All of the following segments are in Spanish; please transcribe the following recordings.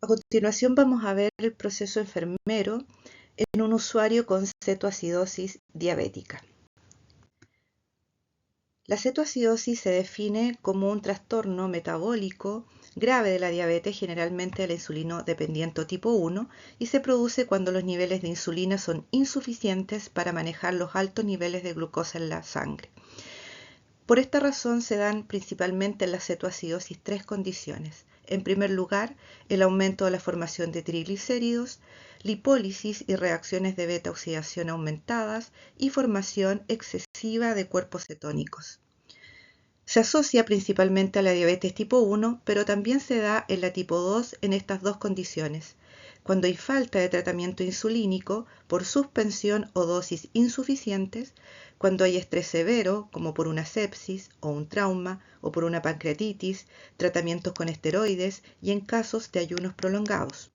A continuación vamos a ver el proceso enfermero en un usuario con cetoacidosis diabética. La cetoacidosis se define como un trastorno metabólico grave de la diabetes, generalmente de la insulino dependiente tipo 1, y se produce cuando los niveles de insulina son insuficientes para manejar los altos niveles de glucosa en la sangre. Por esta razón se dan principalmente en la cetoacidosis tres condiciones. En primer lugar, el aumento de la formación de triglicéridos, lipólisis y reacciones de beta-oxidación aumentadas y formación excesiva de cuerpos cetónicos. Se asocia principalmente a la diabetes tipo 1, pero también se da en la tipo 2 en estas dos condiciones, cuando hay falta de tratamiento insulínico por suspensión o dosis insuficientes, cuando hay estrés severo, como por una sepsis o un trauma o por una pancreatitis, tratamientos con esteroides y en casos de ayunos prolongados.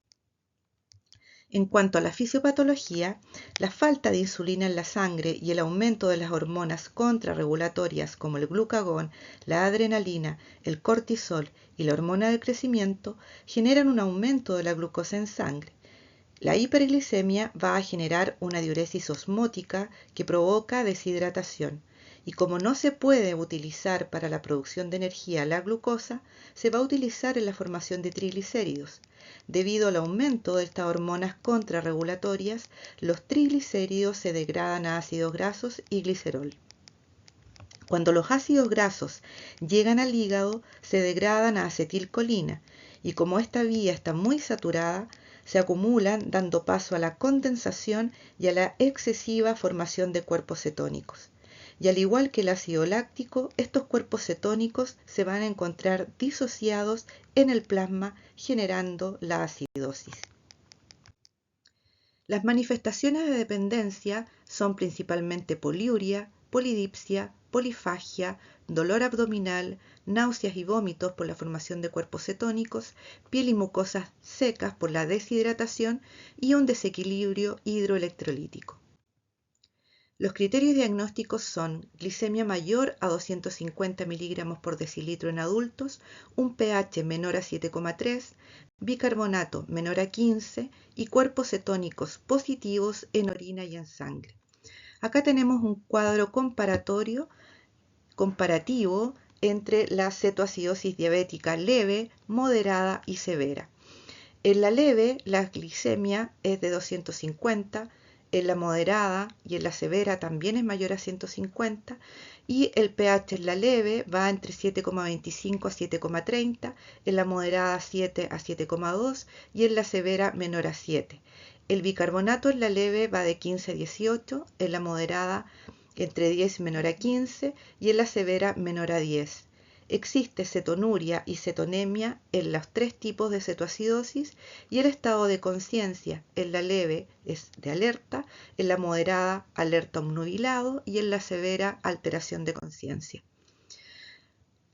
En cuanto a la fisiopatología, la falta de insulina en la sangre y el aumento de las hormonas contrarregulatorias como el glucagón, la adrenalina, el cortisol y la hormona del crecimiento generan un aumento de la glucosa en sangre. La hiperglicemia va a generar una diuresis osmótica que provoca deshidratación. Y como no se puede utilizar para la producción de energía la glucosa, se va a utilizar en la formación de triglicéridos. Debido al aumento de estas hormonas contrarregulatorias, los triglicéridos se degradan a ácidos grasos y glicerol. Cuando los ácidos grasos llegan al hígado, se degradan a acetilcolina y como esta vía está muy saturada, se acumulan dando paso a la condensación y a la excesiva formación de cuerpos cetónicos. Y al igual que el ácido láctico, estos cuerpos cetónicos se van a encontrar disociados en el plasma, generando la acidosis. Las manifestaciones de dependencia son principalmente poliuria, polidipsia, polifagia, dolor abdominal, náuseas y vómitos por la formación de cuerpos cetónicos, piel y mucosas secas por la deshidratación y un desequilibrio hidroelectrolítico. Los criterios diagnósticos son glicemia mayor a 250 miligramos por decilitro en adultos, un pH menor a 7,3, bicarbonato menor a 15 y cuerpos cetónicos positivos en orina y en sangre. Acá tenemos un cuadro comparativo entre la cetoacidosis diabética leve, moderada y severa. En la leve, la glicemia es de 250, en la moderada y en la severa también es mayor a 150 y el pH en la leve va entre 7,25 a 7,30, en la moderada 7 a 7,2 y en la severa menor a 7. El bicarbonato en la leve va de 15 a 18, en la moderada entre 10 menor a 15 y en la severa menor a 10. Existe cetonuria y cetonemia en los tres tipos de cetoacidosis y el estado de conciencia en la leve es de alerta, en la moderada alerta obnubilado y en la severa alteración de conciencia.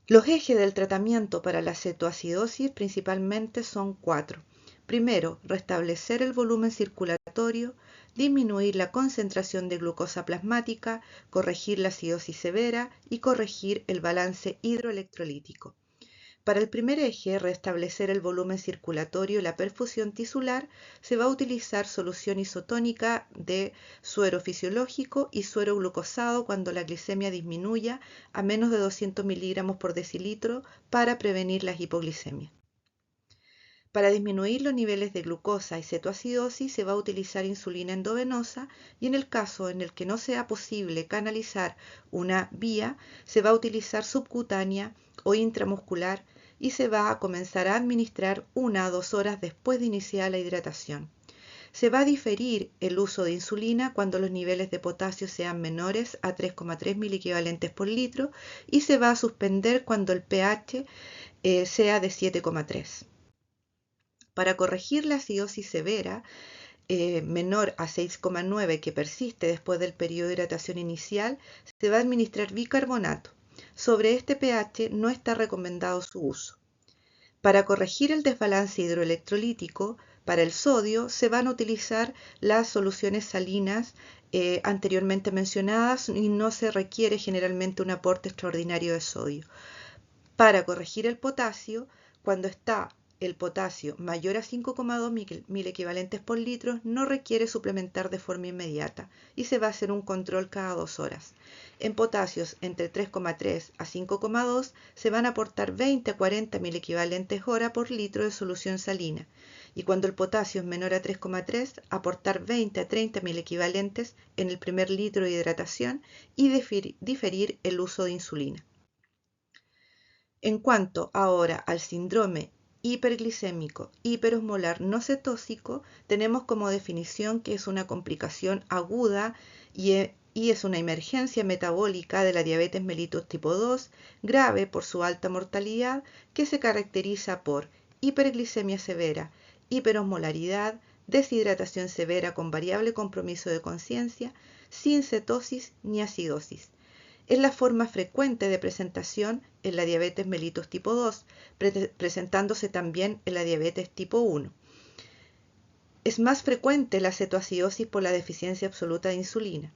Los ejes del tratamiento para la cetoacidosis principalmente son 4. Primero, restablecer el volumen circulatorio, disminuir la concentración de glucosa plasmática, corregir la acidosis severa y corregir el balance hidroelectrolítico. Para el primer eje, restablecer el volumen circulatorio y la perfusión tisular, se va a utilizar solución isotónica de suero fisiológico y suero glucosado cuando la glicemia disminuya a menos de 200 miligramos por decilitro para prevenir la hipoglicemia. Para disminuir los niveles de glucosa y cetoacidosis se va a utilizar insulina endovenosa y en el caso en el que no sea posible canalizar una vía, se va a utilizar subcutánea o intramuscular y se va a comenzar a administrar 1 a 2 horas después de iniciar la hidratación. Se va a diferir el uso de insulina cuando los niveles de potasio sean menores a 3,3 miliequivalentes por litro y se va a suspender cuando el pH sea de 7,3. Para corregir la acidosis severa menor a 6,9 que persiste después del periodo de hidratación inicial, se va a administrar bicarbonato. Sobre este pH no está recomendado su uso. Para corregir el desbalance hidroelectrolítico, para el sodio se van a utilizar las soluciones salinas anteriormente mencionadas y no se requiere generalmente un aporte extraordinario de sodio. Para corregir el potasio, cuando está el potasio mayor a 5,2 mil equivalentes por litro no requiere suplementar de forma inmediata y se va a hacer un control cada 2 horas. En potasios entre 3,3 a 5,2 se van a aportar 20 a 40 mil equivalentes hora por litro de solución salina y cuando el potasio es menor a 3,3 aportar 20 a 30 mil equivalentes en el primer litro de hidratación y diferir el uso de insulina. En cuanto ahora al síndrome hiperglicémico hiperosmolar no cetósico, tenemos como definición que es una complicación aguda y es una emergencia metabólica de la diabetes mellitus tipo 2, grave por su alta mortalidad, que se caracteriza por hiperglicemia severa, hiperosmolaridad, deshidratación severa con variable compromiso de conciencia, sin cetosis ni acidosis. Es la forma frecuente de presentación en la diabetes mellitus tipo 2, presentándose también en la diabetes tipo 1. Es más frecuente la cetoacidosis por la deficiencia absoluta de insulina.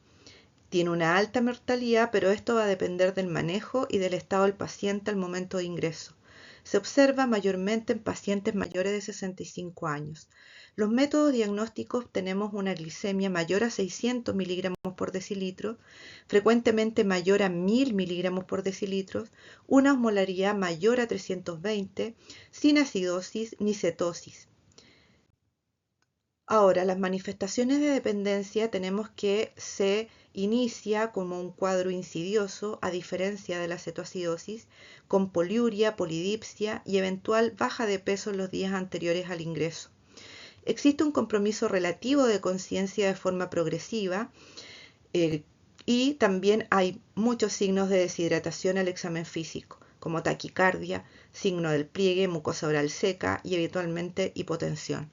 Tiene una alta mortalidad, pero esto va a depender del manejo y del estado del paciente al momento de ingreso. Se observa mayormente en pacientes mayores de 65 años. Los métodos diagnósticos tenemos una glicemia mayor a 600 miligramos por decilitro, frecuentemente mayor a 1000 miligramos por decilitro, una osmolaridad mayor a 320, sin acidosis ni cetosis. Ahora, las manifestaciones de dependencia tenemos que se inicia como un cuadro insidioso, a diferencia de la cetoacidosis, con poliuria, polidipsia y eventual baja de peso en los días anteriores al ingreso. Existe un compromiso relativo de conciencia de forma progresiva y también hay muchos signos de deshidratación al examen físico, como taquicardia, signo del pliegue, mucosa oral seca y eventualmente hipotensión.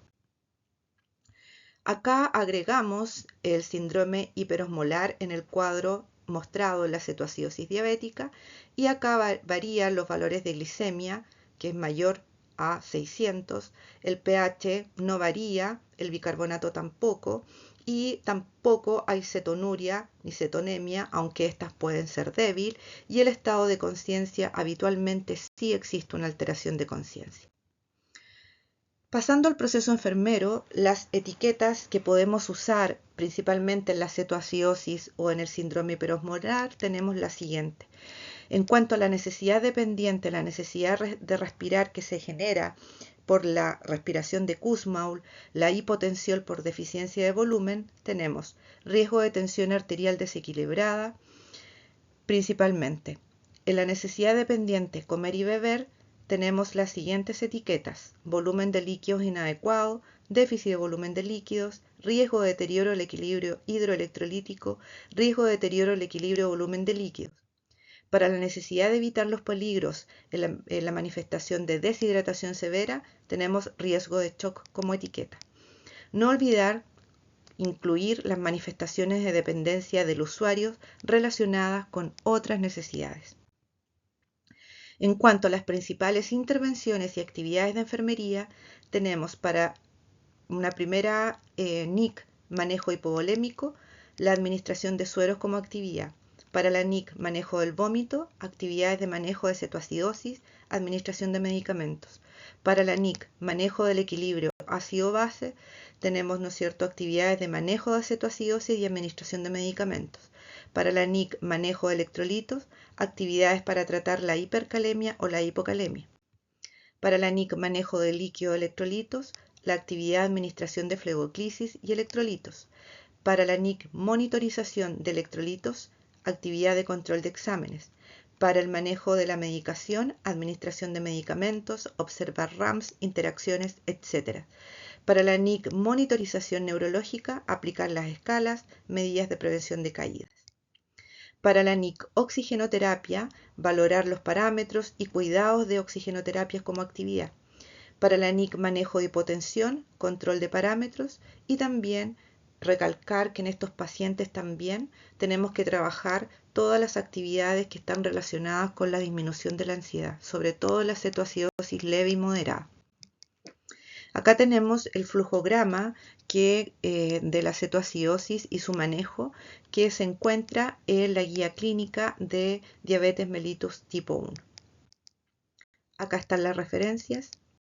Acá agregamos el síndrome hiperosmolar en el cuadro mostrado en la cetoacidosis diabética y acá varían los valores de glicemia, que es mayor a 600, el pH no varía, el bicarbonato tampoco y tampoco hay cetonuria ni cetonemia, aunque estas pueden ser débil, y el estado de conciencia habitualmente sí existe una alteración de conciencia. Pasando al proceso enfermero, las etiquetas que podemos usar principalmente en la cetoacidosis o en el síndrome hiperosmolar tenemos la siguiente. En cuanto a la necesidad dependiente, la necesidad de respirar que se genera por la respiración de Kussmaul, la hipotensión por deficiencia de volumen, tenemos riesgo de tensión arterial desequilibrada, principalmente. En la necesidad dependiente, comer y beber, tenemos las siguientes etiquetas: volumen de líquidos inadecuado, déficit de volumen de líquidos, riesgo de deterioro del equilibrio hidroelectrolítico, riesgo de deterioro del equilibrio de volumen de líquidos. Para la necesidad de evitar los peligros en la manifestación de deshidratación severa, tenemos riesgo de shock como etiqueta. No olvidar incluir las manifestaciones de dependencia del usuario relacionadas con otras necesidades. En cuanto a las principales intervenciones y actividades de enfermería, tenemos para una primera NIC, manejo hipovolémico, la administración de sueros como actividad. Para la NIC, manejo del vómito, actividades de manejo de cetoacidosis, administración de medicamentos. Para la NIC, manejo del equilibrio ácido-base, tenemos, ¿no es cierto?, actividades de manejo de cetoacidosis y administración de medicamentos. Para la NIC, manejo de electrolitos, actividades para tratar la hipercalemia o la hipocalemia. Para la NIC, manejo de líquido de electrolitos, la actividad de administración de flegoclisis y electrolitos. Para la NIC, monitorización de electrolitos, actividad de control de exámenes. Para el manejo de la medicación, administración de medicamentos, observar RAMs, interacciones, etc. Para la NIC, monitorización neurológica, aplicar las escalas, medidas de prevención de caídas. Para la NIC, oxigenoterapia, valorar los parámetros y cuidados de oxigenoterapias como actividad. Para la NIC, manejo de hipotensión, control de parámetros y también recalcar que en estos pacientes también tenemos que trabajar todas las actividades que están relacionadas con la disminución de la ansiedad, sobre todo la cetoacidosis leve y moderada. Acá tenemos el flujograma de la cetoacidosis y su manejo que se encuentra en la guía clínica de diabetes mellitus tipo 1. Acá están las referencias.